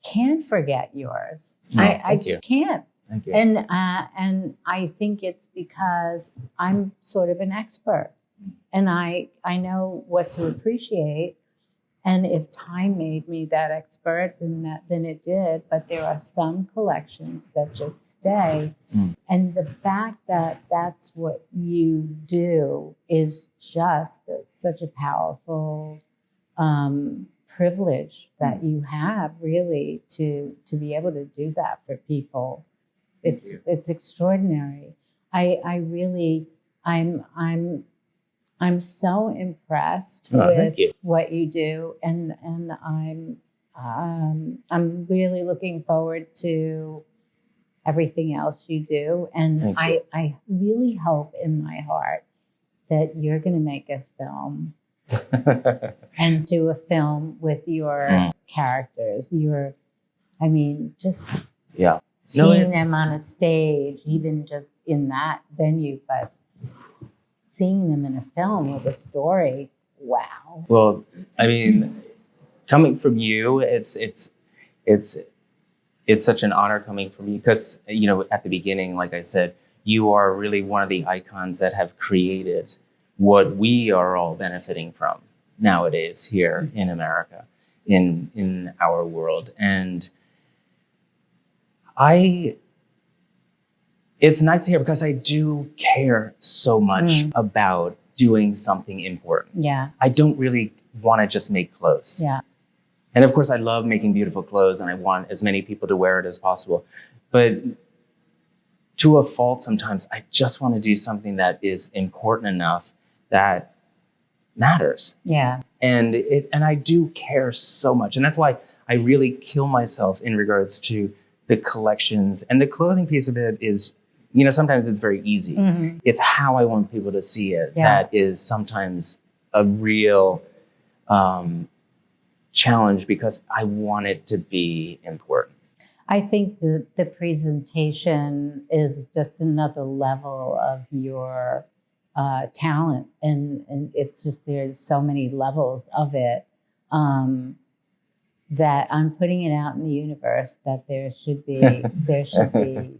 can't forget yours. No, I just can't. Thank you. And I think it's because I'm sort of an expert, and I know what to appreciate. And if time made me that expert, then it did. But there are some collections that just stay. And the fact that that's what you do is just such a powerful privilege that you have, really, to be able to do that for people. It's extraordinary. I'm so impressed with what you do, and I'm really looking forward to everything else you do. And I really hope in my heart that you're going to make a film and do a film with your characters. Just seeing them on a stage, even just in that venue, but seeing them in a film with a story, wow. Well, I mean, coming from you, it's such an honor coming from you because, at the beginning, like I said, you are really one of the icons that have created what we are all benefiting from nowadays here in America, in our world. And it's nice to hear because I do care so much about doing something important. Yeah. I don't really want to just make clothes. Yeah. And of course, I love making beautiful clothes and I want as many people to wear it as possible. But to a fault, sometimes I just want to do something that is important enough that matters. Yeah. And I do care so much. And that's why I really kill myself in regards to the collections. And the clothing piece of it is, sometimes it's very easy. It's how I want people to see it that is sometimes a real challenge because I want it to be important. I think the presentation is just another level of your talent, and it's just, there's so many levels of it that I'm putting it out in the universe that there should be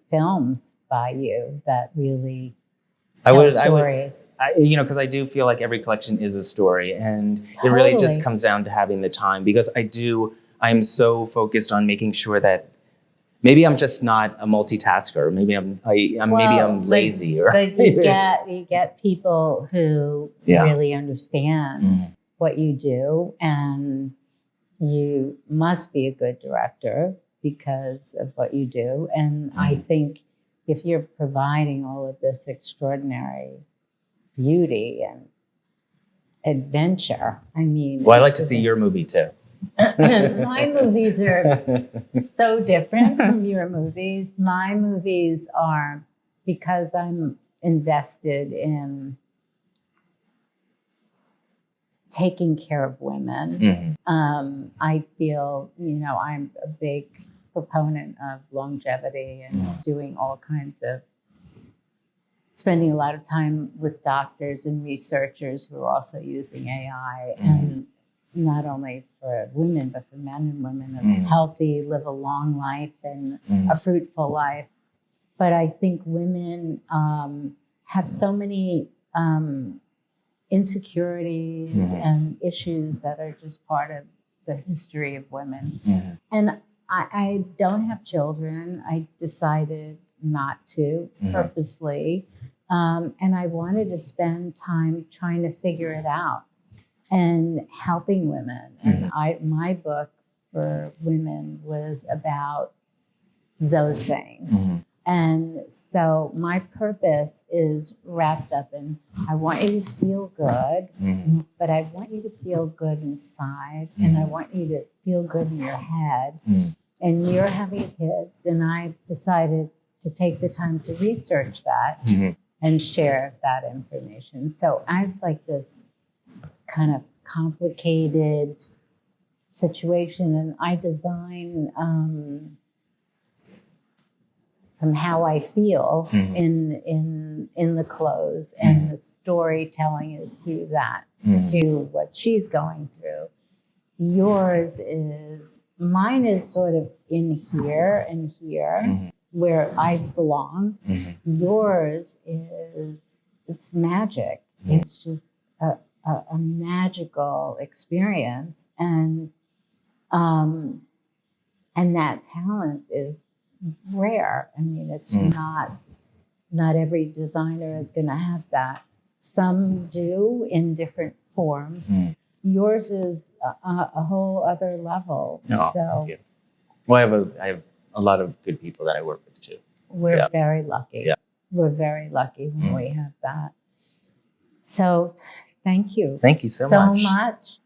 films by you that really tell stories. Because I do feel like every collection is a story, and it really just comes down to having the time. Because I'm so focused on making sure that maybe I'm just not a multitasker. Maybe I'm lazy. But you get people who really understand what you do, and you must be a good director because of what you do. And I think if you're providing all of this extraordinary beauty and adventure, well, I'd like to see your movie too. My movies are so different from your movies. My movies are, because I'm invested in taking care of women. I feel, I'm a big proponent of longevity and doing all kinds of, spending a lot of time with doctors and researchers who are also using AI, and not only for women, but for men and women, of healthy, live a long life and a fruitful life. But I think women have so many insecurities and issues that are just part of the history of women. And I don't have children. I decided not to purposely. And I wanted to spend time trying to figure it out. and helping women. And my book for women was about those things. And so my purpose is wrapped up in, I want you to feel good, but I want you to feel good inside, and I want you to feel good in your head. And you're having kids, and I decided to take the time to research that and share that information. So I have like this kind of complicated situation, and I design from how I feel in the clothes, and the storytelling is through that, to what she's going through. Mine is sort of in here and here, where I belong. Yours it's magic. It's just a magical experience, and that talent is rare. I mean, it's not every designer is going to have that. Some do in different forms. Yours is a whole other level. Oh, so thank you. Well, I have a lot of good people that I work with too. we're very lucky. Yeah. We're very lucky when we have that. So thank you. Thank you so much. much.